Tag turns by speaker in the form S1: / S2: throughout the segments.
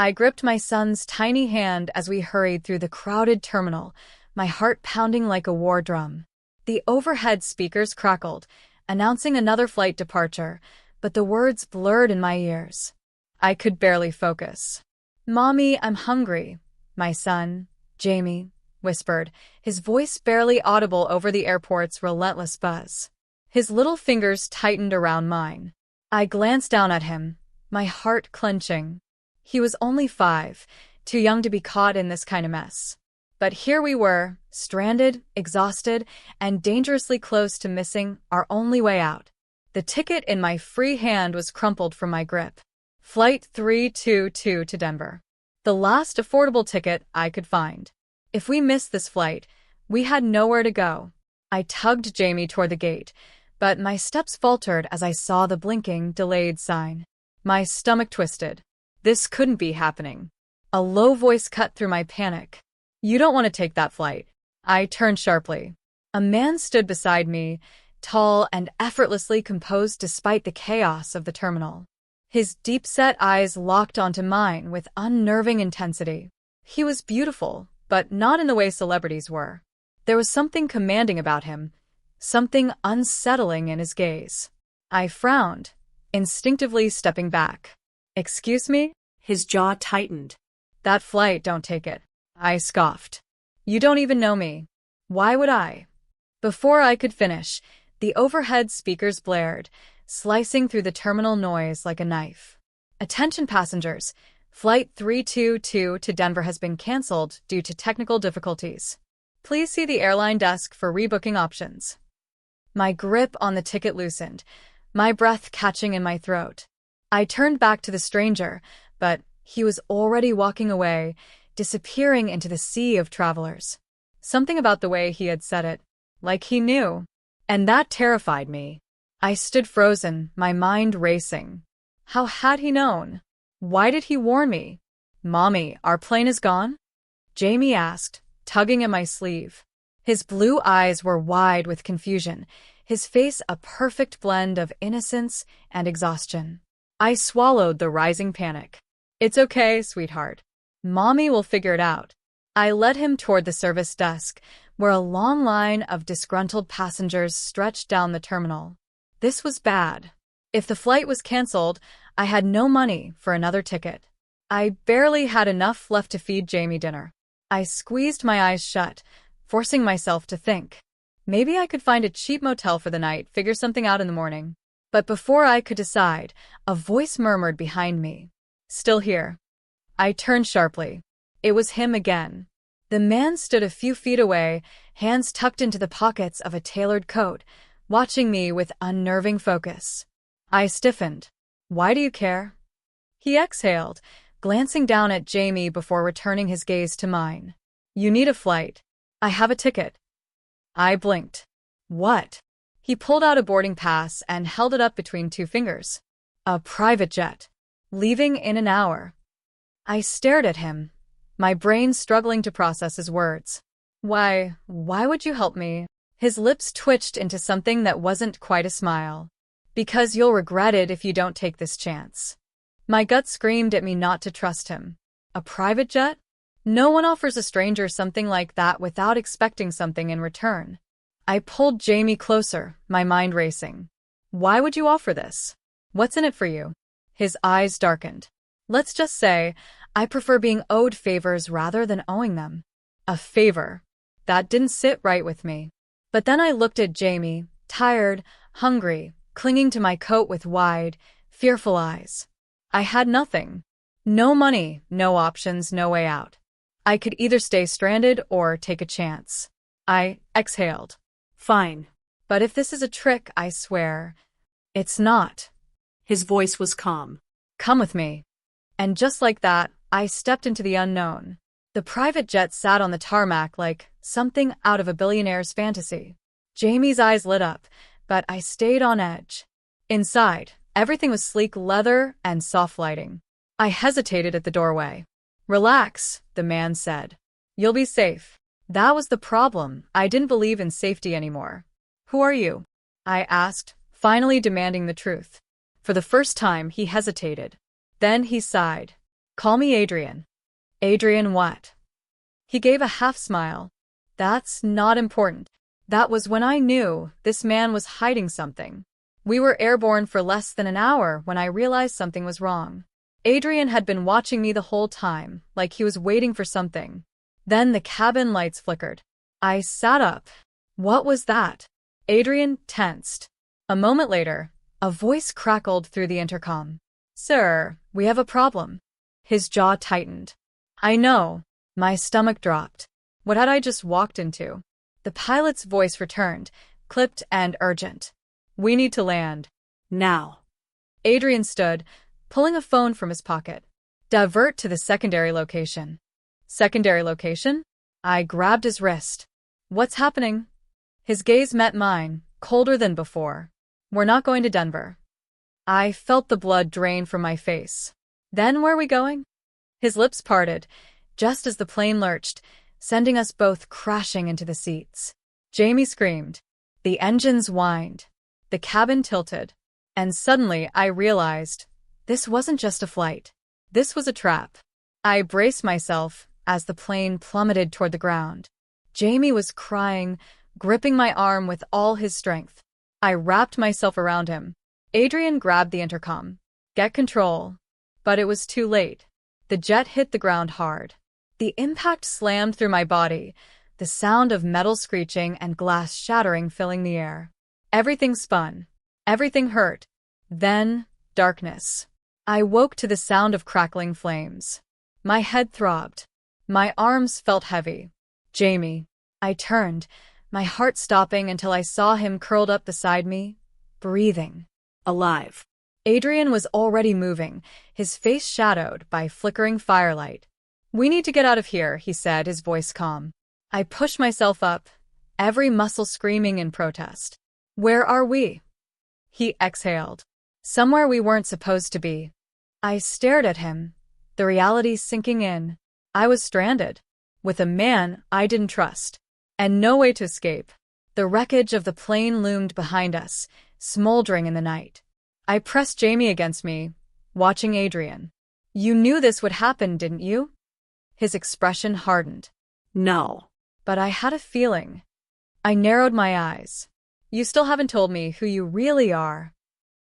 S1: I gripped my son's tiny hand as we hurried through the crowded terminal, my heart pounding like a war drum. The overhead speakers crackled, announcing another flight departure, but the words blurred in my ears. I could barely focus. "Mommy, I'm hungry," my son, Jamie, whispered, his voice barely audible over the airport's relentless buzz. His little fingers tightened around mine. I glanced down at him, my heart clenching. He was only 5, too young to be caught in this kind of mess. But here we were, stranded, exhausted, and dangerously close to missing our only way out. The ticket in my free hand was crumpled from my grip. Flight 322 to Denver. The last affordable ticket I could find. If we missed this flight, we had nowhere to go. I tugged Jamie toward the gate, but my steps faltered as I saw the blinking, delayed sign. My stomach twisted. This couldn't be happening. A low voice cut through my panic. "You don't want to take that flight." I turned sharply. A man stood beside me, tall and effortlessly composed despite the chaos of the terminal. His deep-set eyes locked onto mine with unnerving intensity. He was beautiful, but not in the way celebrities were. There was something commanding about him, something unsettling in his gaze. I frowned, instinctively stepping back. "Excuse me?"
S2: His jaw tightened.
S1: "That flight, don't take it," I scoffed. "You don't even know me. Why would I?" Before I could finish, the overhead speakers blared, slicing through the terminal noise like a knife. "Attention passengers, Flight 322 to Denver has been canceled due to technical difficulties. Please see the airline desk for rebooking options." My grip on the ticket loosened, my breath catching in my throat. I turned back to the stranger, but he was already walking away, disappearing into the sea of travelers. Something about the way he had said it, like he knew. And that terrified me. I stood frozen, my mind racing. How had he known? Why did he warn me? "Mommy, our plane is gone?" Jamie asked, tugging at my sleeve. His blue eyes were wide with confusion, his face a perfect blend of innocence and exhaustion. I swallowed the rising panic. "It's okay, sweetheart. Mommy will figure it out." I led him toward the service desk, where a long line of disgruntled passengers stretched down the terminal. This was bad. If the flight was canceled, I had no money for another ticket. I barely had enough left to feed Jamie dinner. I squeezed my eyes shut, forcing myself to think. Maybe I could find a cheap motel for the night, figure something out in the morning. But before I could decide, a voice murmured behind me. "Still here." I turned sharply. It was him again. The man stood a few feet away, hands tucked into the pockets of a tailored coat, watching me with unnerving focus. I stiffened. "Why do you care?" He exhaled, glancing down at Jamie before returning his gaze to mine. "You need a flight." "I have a ticket." I blinked. "What?" He pulled out a boarding pass and held it up between 2 fingers. "A private jet. Leaving in an hour." I stared at him, my brain struggling to process his words. Why would you help me?" His lips twitched into something that wasn't quite a smile. "Because you'll regret it if you don't take this chance." My gut screamed at me not to trust him. A private jet? No one offers a stranger something like that without expecting something in return. I pulled Jamie closer, my mind racing. "Why would you offer this? What's in it for you?" His eyes darkened. "Let's just say, I prefer being owed favors rather than owing them." A favor. That didn't sit right with me. But then I looked at Jamie, tired, hungry, clinging to my coat with wide, fearful eyes. I had nothing. No money, no options, no way out. I could either stay stranded or take a chance. I exhaled.
S2: "Fine.
S1: But if this is a trick, I swear, it's not."
S2: His voice was calm.
S1: "Come with me." And just like that, I stepped into the unknown. The private jet sat on the tarmac like something out of a billionaire's fantasy. Jamie's eyes lit up, but I stayed on edge. Inside, everything was sleek leather and soft lighting. I hesitated at the doorway. "Relax," the man said. "You'll be safe." That was the problem. I didn't believe in safety anymore. "Who are you?" I asked, finally demanding the truth. For the first time, he hesitated. Then he sighed. Call me Adrian. Adrian what? He gave a half smile. That's not important. That was when I knew this man was hiding something. We were airborne for less than an hour when I realized something was wrong. Adrian had been watching me the whole time, like he was waiting for something. Then the cabin lights flickered. I sat up. What was that? Adrian tensed. A moment later, a voice crackled through the intercom. Sir, we have a problem. His jaw tightened. I know. My stomach dropped. What had I just walked into? The pilot's voice returned, clipped and urgent. We need to land.
S2: Now.
S1: Adrian stood, pulling a phone from his pocket. Divert to the secondary location. Secondary location? I grabbed his wrist. What's happening? His gaze met mine, colder than before. We're not going to Denver. I felt the blood drain from my face. Then where are we going? His lips parted, just as the plane lurched, sending us both crashing into the seats. Jamie screamed. The engines whined. The cabin tilted. And suddenly I realized this wasn't just a flight. This was a trap. I braced myself as the plane plummeted toward the ground. Jamie was crying, gripping my arm with all his strength. I wrapped myself around him. Adrian grabbed the intercom. Get control. But it was too late. The jet hit the ground hard. The impact slammed through my body, the sound of metal screeching and glass shattering filling the air. Everything spun. Everything hurt. Then, darkness. I woke to the sound of crackling flames. My head throbbed. My arms felt heavy. Jamie. I turned, my heart stopping until I saw him curled up beside me, breathing.
S2: Alive.
S1: Adrian was already moving, his face shadowed by flickering firelight. We need to get out of here, he said, his voice calm. I pushed myself up, every muscle screaming in protest. Where are we? He exhaled. Somewhere we weren't supposed to be. I stared at him, the reality sinking in. I was stranded, with a man I didn't trust, and no way to escape. The wreckage of the plane loomed behind us, smoldering in the night. I pressed Jamie against me, watching Adrian. You knew this would happen, didn't you? His expression hardened.
S2: No.
S1: But I had a feeling. I narrowed my eyes. You still haven't told me who you really are.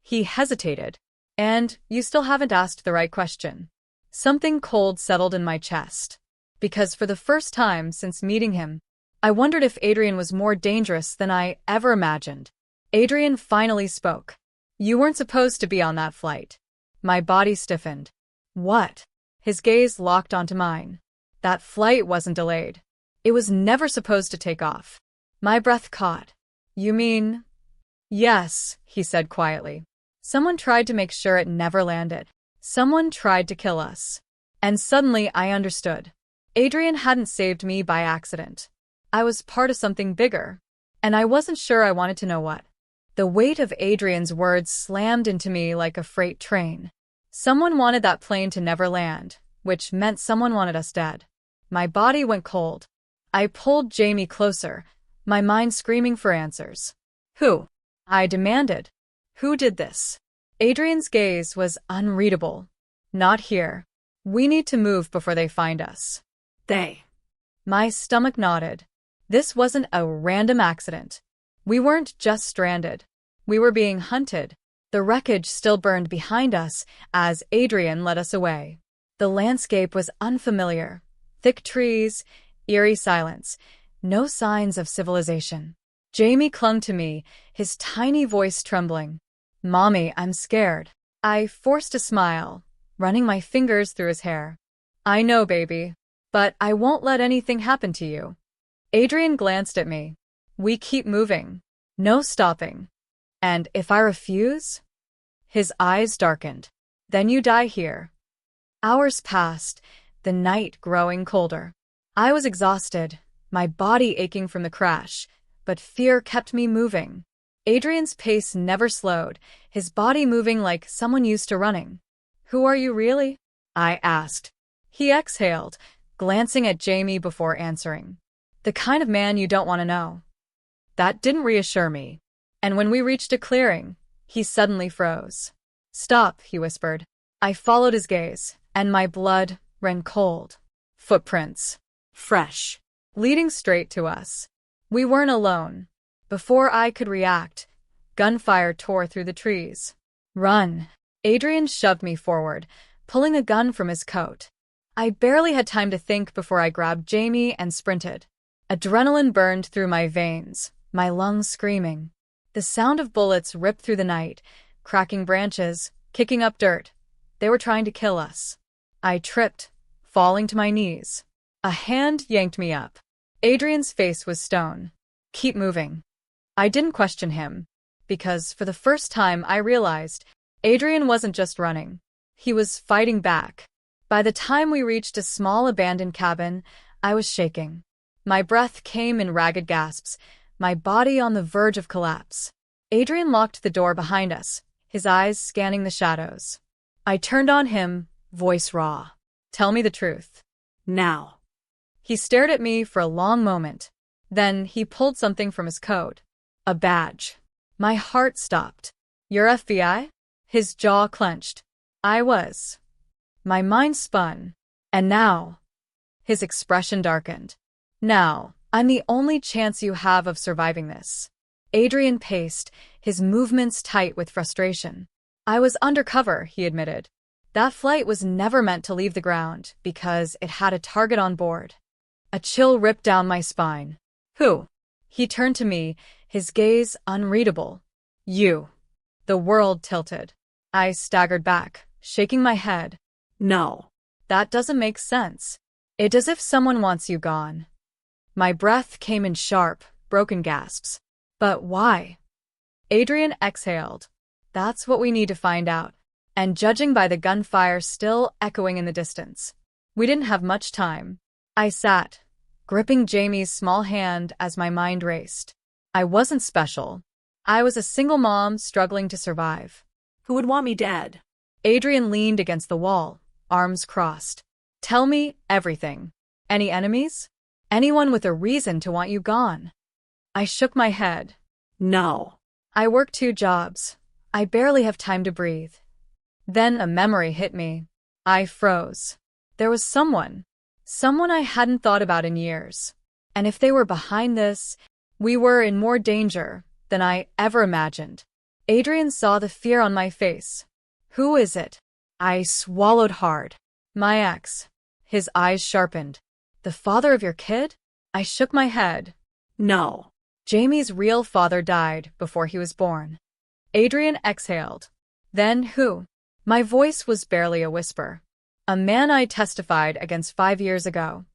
S1: He hesitated. And you still haven't asked the right question. Something cold settled in my chest. Because for the first time since meeting him, I wondered if Adrian was more dangerous than I ever imagined. Adrian finally spoke. You weren't supposed to be on that flight. My body stiffened. What? His gaze locked onto mine. That flight wasn't delayed. It was never supposed to take off. My breath caught. You mean? Yes, he said quietly. Someone tried to make sure it never landed. Someone tried to kill us. And suddenly I understood. Adrian hadn't saved me by accident. I was part of something bigger. And I wasn't sure I wanted to know what. The weight of Adrian's words slammed into me like a freight train. Someone wanted that plane to never land, which meant someone wanted us dead. My body went cold. I pulled Jamie closer, my mind screaming for answers. Who? I demanded. Who did this? Adrian's gaze was unreadable. Not here. We need to move before they find us.
S2: They.
S1: My stomach nodded. This wasn't a random accident. We weren't just stranded. We were being hunted. The wreckage still burned behind us as Adrian led us away. The landscape was unfamiliar. Thick trees, eerie silence, no signs of civilization. Jamie clung to me, his tiny voice trembling. Mommy, I'm scared. I forced a smile, running my fingers through his hair. I know, baby, but I won't let anything happen to you. Adrian glanced at me. We keep moving. No stopping. And if I refuse? His eyes darkened. Then you die here. Hours passed, the night growing colder. I was exhausted, my body aching from the crash, but fear kept me moving. Adrian's pace never slowed, his body moving like someone used to running. Who are you really? I asked. He exhaled, glancing at Jamie before answering. The kind of man you don't want to know. That didn't reassure me. And when we reached a clearing, he suddenly froze. Stop, he whispered. I followed his gaze, and my blood ran cold. Footprints.
S2: Fresh.
S1: Leading straight to us. We weren't alone. Before I could react, gunfire tore through the trees. Run. Adrian shoved me forward, pulling a gun from his coat. I barely had time to think before I grabbed Jamie and sprinted. Adrenaline burned through my veins, my lungs screaming. The sound of bullets ripped through the night, cracking branches, kicking up dirt. They were trying to kill us. I tripped, falling to my knees. A hand yanked me up. Adrian's face was stone. Keep moving. I didn't question him, because for the first time I realized Adrian wasn't just running. He was fighting back. By the time we reached a small abandoned cabin, I was shaking. My breath came in ragged gasps, my body on the verge of collapse. Adrian locked the door behind us, his eyes scanning the shadows. I turned on him, voice raw. Tell me the truth.
S2: Now.
S1: He stared at me for a long moment. Then he pulled something from his coat. A badge. My heart stopped. You're FBI? His jaw clenched. I was. My mind spun. And now? His expression darkened. Now, I'm the only chance you have of surviving this. Adrian paced, his movements tight with frustration. I was undercover, he admitted. That flight was never meant to leave the ground because it had a target on board. A chill ripped down my spine. Who? He turned to me, his gaze unreadable. You. The world tilted. I staggered back, shaking my head.
S2: No.
S1: That doesn't make sense. It's as if someone wants you gone. My breath came in sharp, broken gasps. But why? Adrian exhaled. That's what we need to find out. And judging by the gunfire still echoing in the distance, we didn't have much time. I sat, gripping Jamie's small hand as my mind raced. I wasn't special. I was a single mom struggling to survive.
S2: Who would want me dead?
S1: Adrian leaned against the wall, arms crossed. Tell me everything. Any enemies? Anyone with a reason to want you gone? I shook my head.
S2: No.
S1: I work 2 jobs. I barely have time to breathe. Then a memory hit me. I froze. There was someone I hadn't thought about in years. And if they were behind this, we were in more danger than I ever imagined. Adrian saw the fear on my face. Who is it? I swallowed hard. My ex. His eyes sharpened. The father of your kid? I shook my head.
S2: No.
S1: Jamie's real father died before he was born. Adrian exhaled. Then who? My voice was barely a whisper. A man I testified against 5 years ago.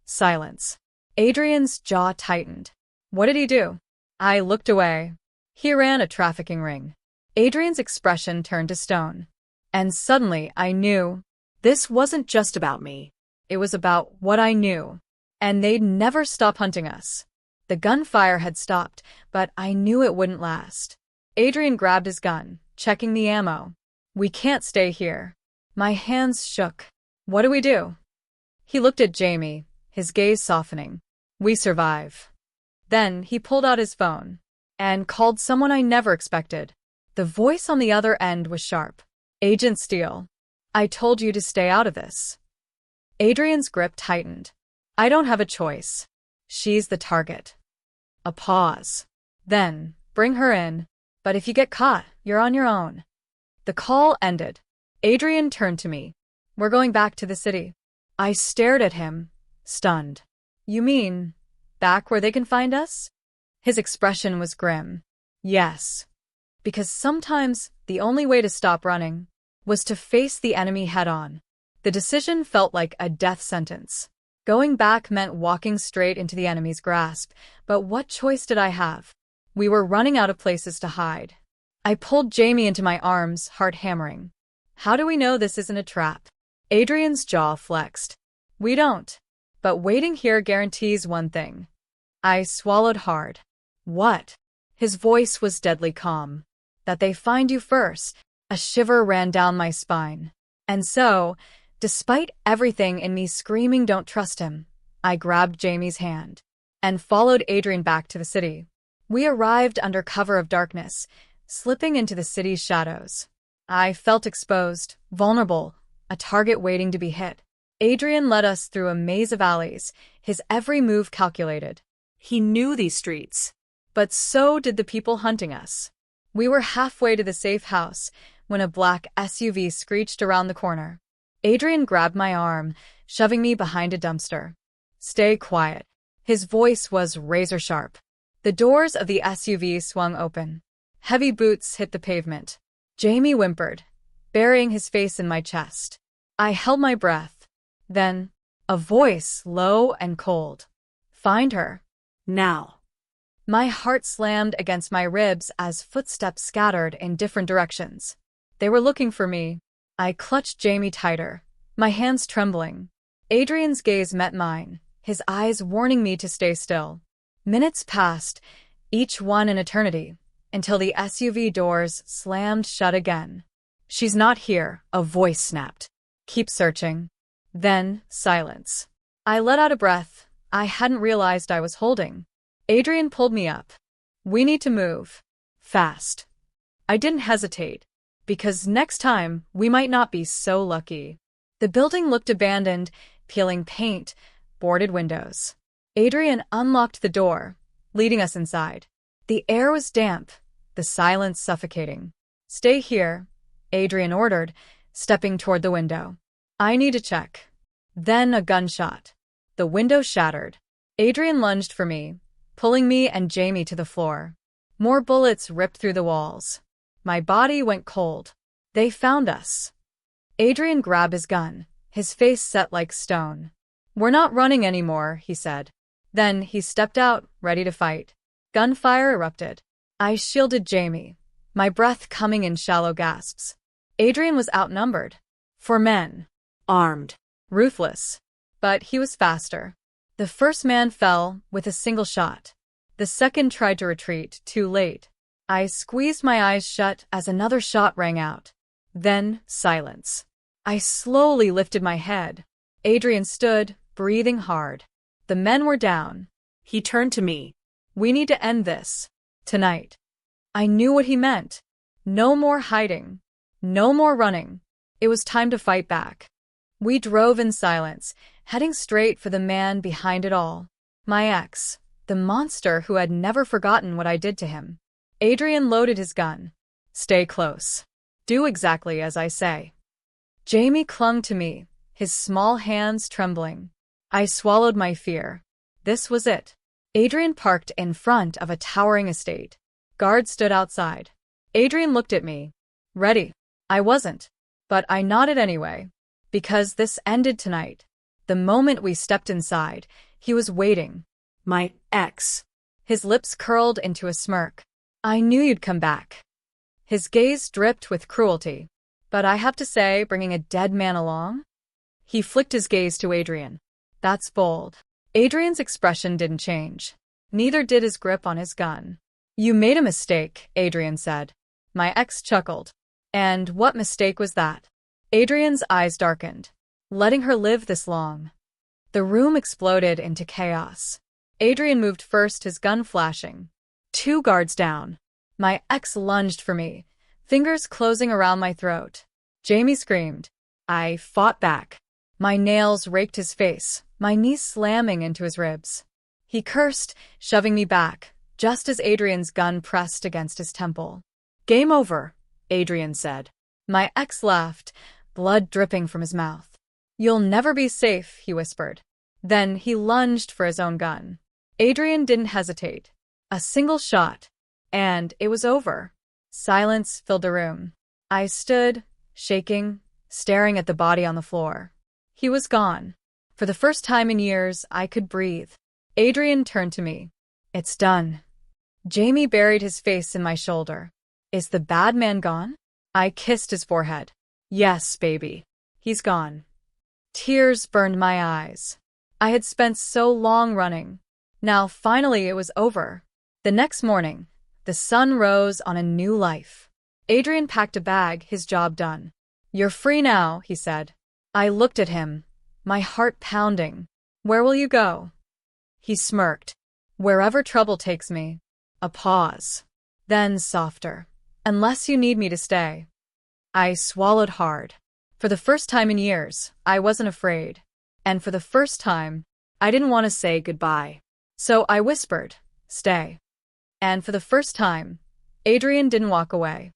S1: Silence. Adrian's jaw tightened. What did he do? I looked away. He ran a trafficking ring. Adrian's expression turned to stone. And suddenly I knew this wasn't just about me. It was about what I knew. And they'd never stop hunting us. The gunfire had stopped, but I knew it wouldn't last. Adrian grabbed his gun, checking the ammo. We can't stay here. My hands shook. What do we do? He looked at Jamie, his gaze softening. We survive. Then he pulled out his phone and called someone I never expected. The voice on the other end was sharp. Agent Steele. I told you to stay out of this. Adrian's grip tightened. I don't have a choice. She's the target. A pause. Then, bring her in. But if you get caught, you're on your own. The call ended. Adrian turned to me. We're going back to the city. I stared at him, stunned. You mean, back where they can find us? His expression was grim. Yes. Because sometimes the only way to stop running was to face the enemy head-on. The decision felt like a death sentence. Going back meant walking straight into the enemy's grasp, but what choice did I have? We were running out of places to hide. I pulled Jamie into my arms, heart hammering. How do we know this isn't a trap? Adrian's jaw flexed. We don't. But waiting here guarantees one thing. I swallowed hard. What? His voice was deadly calm. That they find you first. A shiver ran down my spine. And so, despite everything in me screaming don't trust him, I grabbed Jamie's hand and followed Adrian back to the city. We arrived under cover of darkness, slipping into the city's shadows. I felt exposed, vulnerable, a target waiting to be hit. Adrian led us through a maze of alleys, his every move calculated.
S2: He knew these streets.
S1: But so did the people hunting us. We were halfway to the safe house when a black SUV screeched around the corner. Adrian grabbed my arm, shoving me behind a dumpster. "Stay quiet." His voice was razor-sharp. The doors of the SUV swung open. Heavy boots hit the pavement. Jamie whimpered, burying his face in my chest. I held my breath. Then, a voice, low and cold. "Find her."
S2: Now.
S1: My heart slammed against my ribs as footsteps scattered in different directions. They were looking for me. I clutched Jamie tighter, my hands trembling. Adrian's gaze met mine, his eyes warning me to stay still. Minutes passed, each one an eternity, until the SUV doors slammed shut again. "She's not here," a voice snapped. "Keep searching." Then, silence. I let out a breath I hadn't realized I was holding. Adrian pulled me up. "We need to move. Fast." I didn't hesitate, because next time we might not be so lucky. The building looked abandoned, peeling paint, boarded windows. Adrian unlocked the door, leading us inside. The air was damp, the silence suffocating. "Stay here," Adrian ordered, stepping toward the window. "I need to check." Then a gunshot. The window shattered. Adrian lunged for me, pulling me and Jamie to the floor. More bullets ripped through the walls. My body went cold. They found us. Adrian grabbed his gun, his face set like stone. "We're not running anymore," he said. Then he stepped out, ready to fight. Gunfire erupted. I shielded Jamie, my breath coming in shallow gasps. Adrian was outnumbered. 4 men.
S2: Armed.
S1: Ruthless. But he was faster. The first man fell with a single shot. The second tried to retreat, too late. I squeezed my eyes shut as another shot rang out. Then, silence. I slowly lifted my head. Adrian stood, breathing hard. The men were down.
S2: He turned to me.
S1: "We need to end this. Tonight." I knew what he meant. No more hiding. No more running. It was time to fight back. We drove in silence, heading straight for the man behind it all. My ex, the monster who had never forgotten what I did to him. Adrian loaded his gun. "Stay close. Do exactly as I say." Jamie clung to me, his small hands trembling. I swallowed my fear. This was it. Adrian parked in front of a towering estate. Guards stood outside. Adrian looked at me. "Ready?" I wasn't. But I nodded anyway. Because this ended tonight. The moment we stepped inside, he was waiting.
S2: My ex.
S1: His lips curled into a smirk. "I knew you'd come back." His gaze dripped with cruelty. "But I have to say, bringing a dead man along?" He flicked his gaze to Adrian. "That's bold." Adrian's expression didn't change. Neither did his grip on his gun. "You made a mistake," Adrian said. My ex chuckled. "And what mistake was that?" Adrian's eyes darkened. "Letting her live this long." The room exploded into chaos. Adrian moved first, his gun flashing. 2 guards down. My ex lunged for me, fingers closing around my throat. Jamie screamed. I fought back. My nails raked his face, my knees slamming into his ribs. He cursed, shoving me back, just as Adrian's gun pressed against his temple. "Game over," Adrian said. My ex laughed, blood dripping from his mouth. "You'll never be safe," he whispered. Then he lunged for his own gun. Adrian didn't hesitate. A single shot, and it was over. Silence filled the room. I stood, shaking, staring at the body on the floor. He was gone. For the first time in years, I could breathe. Adrian turned to me. "It's done." Jamie buried his face in my shoulder. "Is the bad man gone?" I kissed his forehead. "Yes, baby. He's gone." Tears burned my eyes. I had spent so long running. Now finally it was over. The next morning, the sun rose on a new life. Adrian packed a bag, his job done. "You're free now," he said. I looked at him, my heart pounding. "Where will you go?" He smirked. "Wherever trouble takes me." A pause. Then softer. "Unless you need me to stay." I swallowed hard. For the first time in years, I wasn't afraid. And for the first time, I didn't want to say goodbye. So I whispered, "Stay." And for the first time, Adrian didn't walk away.